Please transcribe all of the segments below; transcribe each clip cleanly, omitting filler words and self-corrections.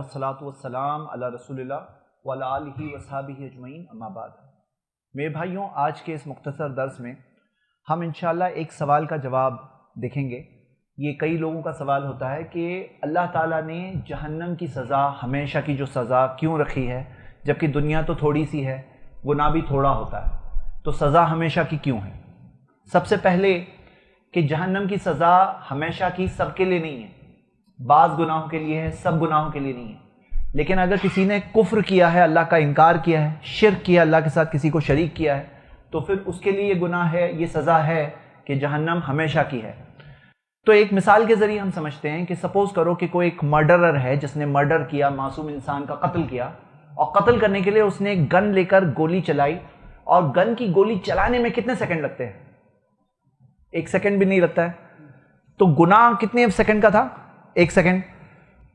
والصلاة والسلام علی رسول اللہ وعلی آلہ وصحبہ اجمعین اما بعد۔ میرے بھائیوں، آج کے اس مختصر درس میں ہم انشاءاللہ ایک سوال کا جواب دیکھیں گے۔ یہ کئی لوگوں کا سوال ہوتا ہے کہ اللہ تعالیٰ نے جہنم کی سزا، ہمیشہ کی جو سزا کیوں رکھی ہے، جبکہ دنیا تو تھوڑی سی ہے، گناہ بھی تھوڑا ہوتا ہے، تو سزا ہمیشہ کی کیوں ہے؟ سب سے پہلے کہ جہنم کی سزا ہمیشہ کی سب کے لیے نہیں ہے، بعض گناہوں کے لیے ہے، سب گناہوں کے لیے نہیں ہے۔ لیکن اگر کسی نے کفر کیا ہے، اللہ کا انکار کیا ہے، شرک کیا، اللہ کے ساتھ کسی کو شریک کیا ہے، تو پھر اس کے لیے یہ گناہ ہے، یہ سزا ہے کہ جہنم ہمیشہ کی ہے۔ تو ایک مثال کے ذریعے ہم سمجھتے ہیں کہ سپوز کرو کہ کوئی ایک مرڈرر ہے جس نے مرڈر کیا، معصوم انسان کا قتل کیا، اور قتل کرنے کے لیے اس نے گن لے کر گولی چلائی، اور گن کی گولی چلانے میں کتنے سیکنڈ لگتے ہیں؟ 1 سیکنڈ بھی نہیں لگتا ہے۔ تو گناہ کتنے سیکنڈ کا تھا؟ 1 سیکنڈ۔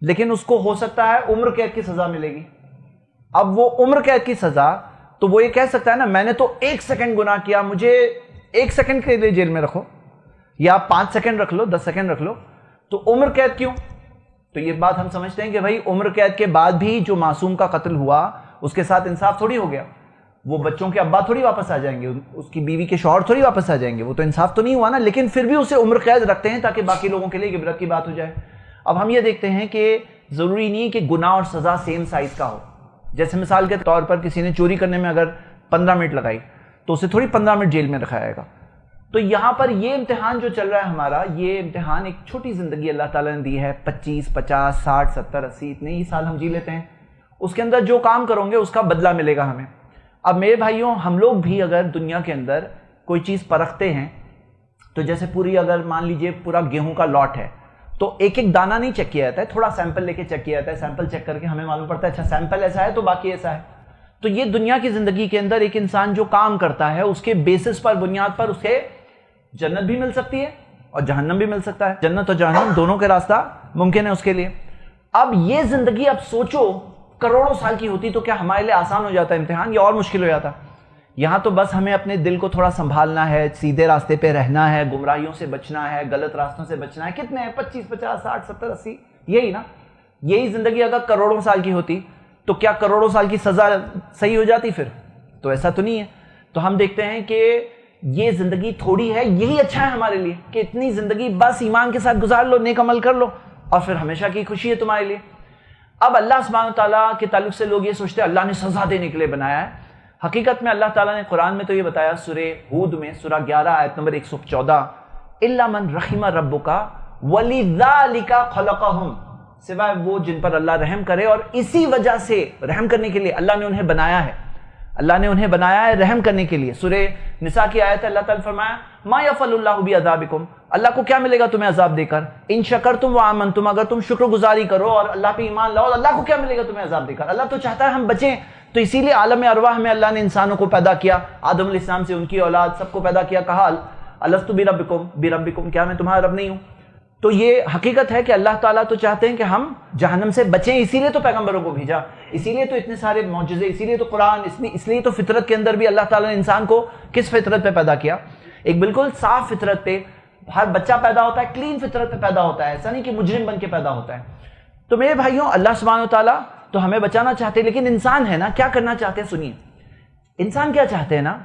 لیکن اس کو ہو سکتا ہے عمر قید کی سزا ملے گی۔ اب وہ عمر قید کی سزا، تو وہ یہ کہہ سکتا ہے نا، میں نے تو 1 سیکنڈ گناہ کیا، مجھے 1 سیکنڈ کے لیے جیل میں رکھو، یا 5 سیکنڈ رکھ لو، 10 سیکنڈ رکھ لو، تو عمر قید کیوں؟ تو یہ بات ہم سمجھتے ہیں کہ بھائی عمر قید کے بعد بھی جو معصوم کا قتل ہوا اس کے ساتھ انصاف تھوڑی ہو گیا، وہ بچوں کے ابا تھوڑی واپس آ جائیں گے، اس کی بیوی کے شوہر تھوڑی واپس آ جائیں گے، وہ تو انصاف تو نہیں ہوا نا۔ لیکن پھر بھی اسے عمر قید رکھتے ہیں تاکہ باقی لوگوں کے لیے عبرت کی بات ہو جائے۔ اب ہم یہ دیکھتے ہیں کہ ضروری نہیں کہ گناہ اور سزا سیم سائز کا ہو۔ جیسے مثال کے طور پر کسی نے چوری کرنے میں اگر 15 منٹ لگائی تو اسے تھوڑی 15 منٹ جیل میں رکھا جائے گا۔ تو یہاں پر یہ امتحان جو چل رہا ہے ہمارا، یہ امتحان ایک چھوٹی زندگی اللہ تعالیٰ نے دی ہے، 25 50 60 70 80 اتنے ہی سال ہم جی لیتے ہیں، اس کے اندر جو کام کرو گے اس کا بدلہ ملے گا ہمیں۔ اب میرے بھائیوں، ہم لوگ بھی اگر دنیا کے اندر کوئی چیز پرکھتے ہیں، تو جیسے پوری اگر مان لیجئے پورا گیہوں کا لاٹ ہے، تو ایک ایک دانہ نہیں چیک کیا جاتا ہے، تھوڑا سیمپل لے کے چیک کیا جاتا ہے، سیمپل چیک کر کے ہمیں معلوم پڑتا ہے اچھا سیمپل ایسا ہے تو باقی ایسا ہے۔ تو یہ دنیا کی زندگی کے اندر ایک انسان جو کام کرتا ہے اس کے بیسس پر، بنیاد پر اس کے جنت بھی مل سکتی ہے اور جہنم بھی مل سکتا ہے، جنت اور جہنم دونوں کے راستہ ممکن ہے اس کے لیے۔ اب یہ زندگی اب سوچو کروڑوں سال کی ہوتی تو کیا ہمارے لیے آسان ہو جاتا امتحان یا اور مشکل ہو جاتا؟ یہاں تو بس ہمیں اپنے دل کو تھوڑا سنبھالنا ہے، سیدھے راستے پہ رہنا ہے، گمراہیوں سے بچنا ہے، غلط راستوں سے بچنا ہے۔ کتنے ہیں؟ 25 50 60 70 80، یہی نا۔ یہی زندگی اگر کروڑوں سال کی ہوتی تو کیا کروڑوں سال کی سزا صحیح ہو جاتی پھر؟ تو ایسا تو نہیں ہے۔ تو ہم دیکھتے ہیں کہ یہ زندگی تھوڑی ہے، یہی اچھا ہے ہمارے لیے کہ اتنی زندگی بس ایمان کے ساتھ گزار لو، نیک عمل کر لو، اور پھر ہمیشہ کی خوشی ہے تمہارے لیے۔ اب اللہ سبحانہ تعالیٰ کے تعلق سے لوگ یہ سوچتے ہیں اللہ نے سزا دینے کے لیے بنایا ہے۔ حقیقت میں اللہ تعالیٰ نے قرآن میں تو یہ بتایا، سورہ ہود میں سورہ 11 آیت نمبر 114، الا من رحم ربک ولذالک خلقہم، سوائے وہ جن پر اللہ رحم کرے اور اسی وجہ سے رحم کرنے کے لیے اللہ نے انہیں بنایا ہے، اللہ نے انہیں بنایا ہے رحم کرنے کے لیے۔ سورہ نساء کی آیت ہے، اللہ تعالیٰ نے فرمایا ما یفعل اللہ بعذابکم، اللہ کو کیا ملے گا تمہیں عذاب دے کر، ان شکرتم وآمنتم، اگر تم شکر گزاری کرو اور اللہ پہ ایمان لاؤ، اللہ کو کیا ملے گا تمہیں عذاب دے کر۔ اللہ تو چاہتا ہے ہم بچیں، تو اسی لیے عالم ارواح میں اللہ نے انسانوں کو پیدا کیا، آدم علیہ السلام سے ان کی اولاد سب کو پیدا کیا، کہا الست بربکم، کیا میں تمہارا رب نہیں ہوں؟ تو یہ حقیقت ہے کہ اللہ تعالیٰ تو چاہتے ہیں کہ ہم جہنم سے بچیں، اسی لیے تو پیغمبروں کو بھیجا، اسی لیے تو اتنے سارے معجزے، اسی لیے تو قرآن، اس لیے تو فطرت کے اندر بھی اللہ تعالیٰ نے انسان کو کس فطرت پہ پیدا کیا؟ ایک بالکل صاف فطرت پہ ہر بچہ پیدا ہوتا ہے، کلین فطرت پہ پیدا ہوتا ہے، ایسا نہیں کہ مجرم بن کے پیدا ہوتا ہے۔ تو میرے بھائیوں، اللہ سبحانہ وتعالیٰ تو ہمیں بچانا چاہتے ہیں، لیکن انسان ہے نا، کیا کرنا چاہتے ہیں؟ سنیے، انسان کیا چاہتے ہیں نا،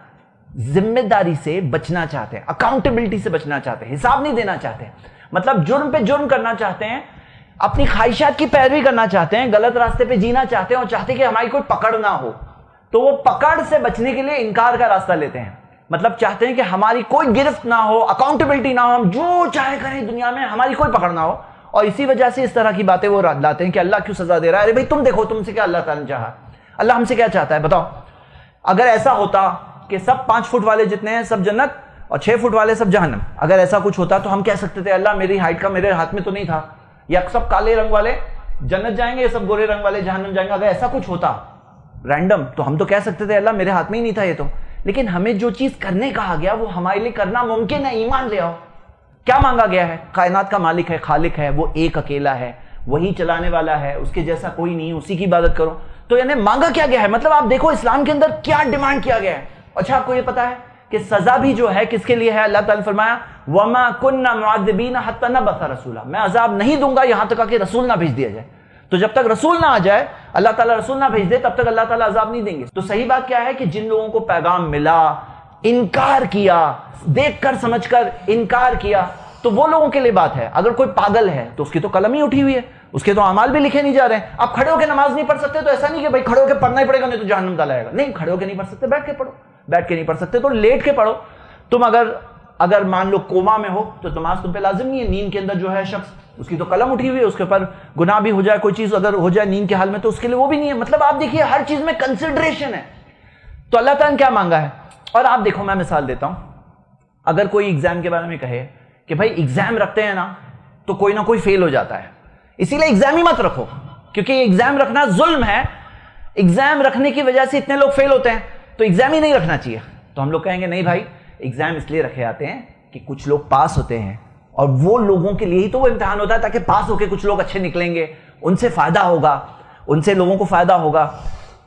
ذمہ داری سے بچنا چاہتے ہیں، اکاؤنٹیبلٹی سے بچنا چاہتے ہیں، حساب نہیں دینا چاہتے ہیں، مطلب جرم پہ جرم کرنا چاہتے ہیں، اپنی خواہشات کی پیروی کرنا چاہتے ہیں، غلط راستے پہ جینا چاہتے ہیں، اور چاہتے ہیں کہ ہماری کوئی پکڑ نہ ہو، تو وہ پکڑ سے بچنے کے لیے انکار کا راستہ لیتے ہیں، مطلب چاہتے ہیں کہ ہماری کوئی گرفت نہ ہو، اکاؤنٹیبلٹی نہ ہو، ہم جو چاہے کریں دنیا میں، ہماری کوئی پکڑ نہ ہو، اور اسی وجہ سے اس طرح کی باتیں وہ لاتے ہیں کہ اللہ کیوں سزا دے رہا ہے؟ ارے بھائی تم دیکھو تم سے کیا اللہ تعالیٰ نے چاہا، اللہ ہم سے کیا چاہتا ہے بتاؤ؟ اگر ایسا ہوتا کہ سب 5 فٹ والے جتنے ہیں سب جنت اور 6 فٹ والے سب جہنم، اگر ایسا کچھ ہوتا تو ہم کہہ سکتے تھے اللہ میری ہائٹ کا میرے ہاتھ میں تو نہیں تھا، یا سب کالے رنگ والے جنت جائیں گے یا سب گورے رنگ والے جہنم جائیں گے، اگر ایسا کچھ ہوتا رینڈم تو ہم تو کہہ سکتے تھے اللہ میرے ہاتھ میں ہی نہیں تھا یہ تو۔ لیکن ہمیں جو چیز کرنے کہا گیا وہ ہمارے لیے کرنا ممکن ہے، ایمان لے آؤ۔ کیا مانگا گیا ہے؟ کائنات کا مالک ہے، خالق ہے، وہ ایک اکیلا ہے، وہی چلانے والا ہے، اس کے جیسا کوئی نہیں، اسی کی عبادت کرو۔ تو یعنی مانگا کیا گیا ہے؟ مطلب آپ دیکھو اسلام کے اندر کیا ڈیمانڈ کیا گیا ہے۔ اچھا آپ کو یہ پتا ہے کہ سزا بھی جو ہے کس کے لیے ہے؟ اللہ تعالیٰ نے فرمایا وَمَا كُنَّا مُعَذِّبِينَ حَتَّى نَبْعَثَ رَسُولًا، میں عذاب نہیں دوں گا یہاں تک کہ رسول نہ بھیج دیا جائے۔ تو جب تک رسول نہ آ جائے، اللہ تعالیٰ رسول نہ بھیج دے، تب تک اللہ تعالیٰ عذاب نہیں دیں گے۔ تو صحیح بات کیا ہے کہ جن لوگوں کو پیغام ملا، انکار کیا، دیکھ کر سمجھ کر انکار کیا، تو وہ لوگوں کے لیے بات ہے۔ اگر کوئی پاگل ہے تو اس کی تو قلم ہی اٹھی ہوئی ہے، اس کے تو اعمال بھی لکھے نہیں جا رہے ہیں۔ آپ کھڑے ہو کے نماز نہیں پڑھ سکتے تو ایسا نہیں کہ بھائی کھڑے ہو کے پڑھنا ہی پڑے گا نہیں تو جہنم ڈالا جائے گا، نہیں، کھڑے ہو کے نہیں پڑھ سکتے، بیٹھ کے پڑھو، بیٹھ کے نہیں پڑھ سکتے تو لیٹ کے پڑھو۔ تم اگر مان لو کوما میں ہو تو نماز تم پہ لازم نہیں ہے۔ نیند کے اندر جو ہے شخص، اس کی تو قلم اٹھی ہوئی ہے، اس کے اوپر گناہ بھی ہو جائے، کوئی چیز اگر ہو جائے نیند کے حال میں تو اس کے لیے وہ بھی نہیں ہے۔ مطلب آپ دیکھیے ہر چیز میں کنسیڈریشن ہے۔ تو اللہ تعالیٰ نے کیا مانگا ہے؟ اور آپ دیکھو، میں مثال دیتا ہوں، اگر کوئی ایگزام کے بارے میں کہے کہ بھائی ایگزام رکھتے ہیں نا تو کوئی نہ کوئی فیل ہو جاتا ہے، اسی لیے ایگزام ہی مت رکھو، کیونکہ ایگزام رکھنا ظلم ہے، ایگزام رکھنے کی وجہ سے اتنے لوگ فیل ہوتے ہیں، تو ایگزام ہی نہیں رکھنا چاہیے۔ تو ہم لوگ کہیں گے نہیں بھائی، ایگزام اس لیے رکھے جاتے ہیں کہ کچھ لوگ پاس ہوتے ہیں، اور وہ لوگوں کے لیے ہی تو وہ امتحان ہوتا ہے تاکہ پاس ہو کے کچھ لوگ اچھے نکلیں گے، ان سے فائدہ ہوگا، ان سے لوگوں کو فائدہ ہوگا۔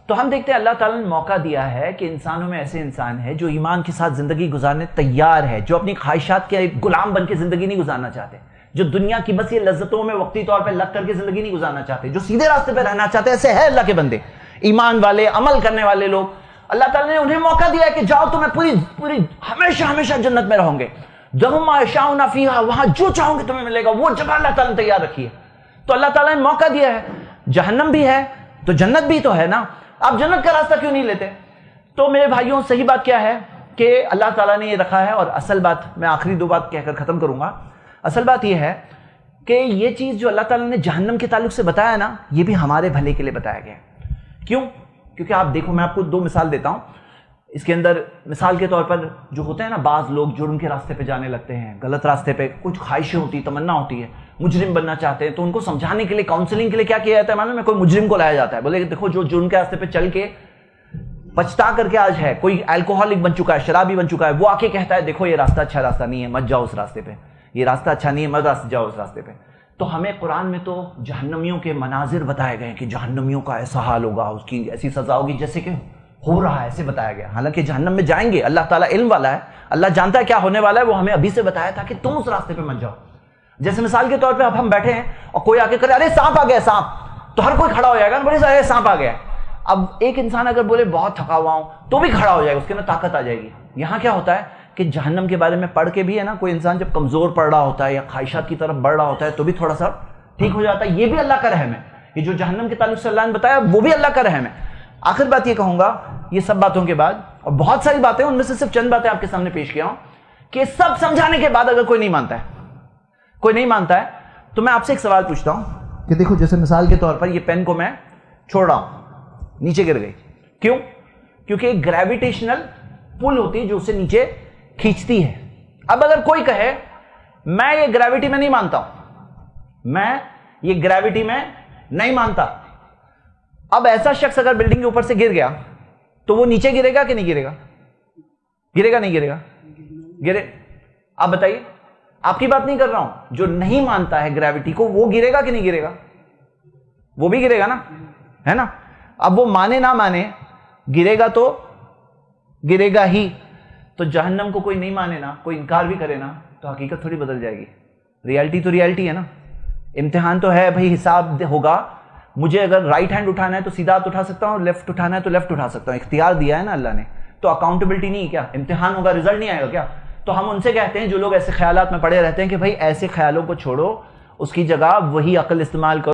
تو ہم دیکھتے ہیں اللہ تعالیٰ نے موقع دیا ہے کہ انسانوں میں ایسے انسان ہے جو ایمان کے ساتھ زندگی گزارنے تیار ہے، جو اپنی خواہشات کے غلام بن کے زندگی نہیں گزارنا چاہتے، جو دنیا کی بس یہ لذتوں میں وقتی طور پہ لگ کر کے زندگی نہیں گزارنا چاہتے، جو سیدھے راستے پہ رہنا چاہتے ہیں۔ ایسے ہے اللہ کے بندے، ایمان والے، عمل کرنے والے لوگ، اللہ تعالیٰ نے انہیں موقع دیا ہے کہ جاؤ تمہیں پوری ہمیشہ جنت میں رہوں گے، لہم ما یشاؤون فیہا، وہاں جو چاہو گے تمہیں ملے گا، وہ جگہ اللہ تعالیٰ نے تیار رکھی ہے۔ تو اللہ تعالیٰ نے موقع دیا ہے، جہنم بھی ہے تو جنت بھی تو ہے نا، آپ جنت کا راستہ کیوں نہیں لیتے؟ تو میرے بھائیوں، صحیح بات کیا ہے کہ اللہ تعالیٰ نے یہ رکھا ہے، اور اصل بات میں آخری دو بات کہہ کر ختم کروں گا۔ اصل بات یہ ہے کہ یہ چیز جو اللہ تعالیٰ نے جہنم کے تعلق سے بتایا نا، یہ بھی ہمارے بھلے کے لیے بتایا گیا ہے۔ کیوں؟ کیونکہ آپ دیکھو، میں آپ کو دو مثال دیتا ہوں اس کے اندر۔ مثال کے طور پر جو ہوتے ہیں نا، بعض لوگ جرم کے راستے پہ جانے لگتے ہیں، غلط راستے پہ، کچھ خواہشیں ہوتی، تمنا ہوتی ہے، مجرم بننا چاہتے ہیں، تو ان کو سمجھانے کے لیے، کاؤنسلنگ کے لیے کیا کیا جاتا ہے معلوم ہے؟ کوئی مجرم کو لایا جاتا ہے، بولے کہ دیکھو جو جرم کے راستے پہ چل کے پچھتا کر کے آج ہے، کوئی الکوہولک بن چکا ہے، شرابی بن چکا ہے، وہ آ کے کہتا ہے دیکھو یہ راستہ اچھا راستہ نہیں ہے، مت جاؤ اس راستے پہ، یہ راستہ اچھا نہیں ہے، مت جاؤ اس راستے پہ۔ تو ہمیں قرآن میں تو جہنمیوں کے مناظر بتائے گئے کہ جہنمیوں کا ایسا حال ہوگا، اس کی ایسی سزا ہوگی جیسے کہ ہو رہا ہے، ایسے بتایا گیا۔ حالانکہ جہنم میں جائیں گے، اللہ تعالیٰ علم والا ہے، اللہ جانتا ہے کیا ہونے والا ہے، وہ ہمیں ابھی سے بتایا تھا کہ تم اس راستے پہ مت جاؤ۔ جیسے مثال کے طور پہ اب ہم بیٹھے ہیں اور کوئی آ کے کرے ارے سانپ آ گیا سانپ، تو ہر کوئی کھڑا ہو جائے گا نا، بڑے سارے سانپ آ گیا۔ اب ایک انسان اگر بولے بہت تھکا ہوا ہوں تو بھی کھڑا ہو جائے گا، اس کے اندر طاقت آ جائے گی۔ یہاں کیا ہوتا ہے کہ جہنم کے بارے میں پڑھ کے بھی ہے نا، کوئی انسان جب کمزور پڑ رہا ہوتا ہے یا خواہشات کی طرف بڑھ رہا ہوتا ہے تو بھی تھوڑا سا ٹھیک ہو جاتا ہے۔ یہ بھی اللہ کا رحم ہے، یہ جو جہنم کے تعلق سے اللہ نے بتایا وہ بھی اللہ کا رحم ہے۔ آخر بات یہ کہوں گا، یہ سب باتوں کے بعد، اور بہت ساری باتیں، ان میں سے صرف چند باتیں آپ کے سامنے پیش کیا ہوں، کہ سب سمجھانے کے بعد اگر کوئی نہیں مانتا ہے تو میں آپ سے ایک سوال پوچھتا ہوں کہ دیکھو، جیسے مثال کے طور پر یہ پین کو میں چھوڑ رہا ہوں، نیچے گر گئی، کیوں؟ کیونکہ ایک گریویٹیشنل پل ہوتی ہے جو اسے نیچے کھینچتی ہے۔ اب اگر کوئی کہے میں یہ گریوٹی میں نہیں مانتا ہوں، میں یہ گریوٹی میں نہیں مانتا، اب ایسا شخص اگر بلڈنگ کے اوپر سے گر گیا تو وہ نیچے گرے گا کہ نہیں گرے گا؟ گرے گا نہیں گرے گا؟ گرے۔ آپ بتائیے، آپ کی بات نہیں کر رہا ہوں، جو نہیں مانتا ہے گریوٹی کو وہ گرے گا کہ نہیں گرے گا؟ وہ بھی گرے گا نا، ہے نا؟ اب وہ مانے نہ مانے، گرے گا تو گرے گا ہی۔ تو جہنم کو کوئی نہیں مانے نا، کوئی انکار بھی کرے نا، تو حقیقت تھوڑی بدل جائے گی۔ ریالٹی تو ریالٹی ہے نا، امتحان تو ہے بھائی، حساب ہوگا۔ مجھے اگر رائٹ ہینڈ اٹھانا ہے تو سیدھا ہاتھ اٹھا سکتا ہوں، لیفٹ اٹھانا ہے تو لیفٹ اٹھا سکتا ہوں، اختیار دیا ہے نا اللہ نے۔ تو اکاؤنٹیبلٹی نہیں ہے کیا؟ امتحان ہوگا، رزلٹ نہیں آئے گا کیا؟ تو ہم ان سے کہتے ہیں جو لوگ ایسے خیالات میں پڑے رہتے ہیں کہ بھائی ایسے خیالوں کو چھوڑو، اس کی جگہ وہی عقل استعمال کرو۔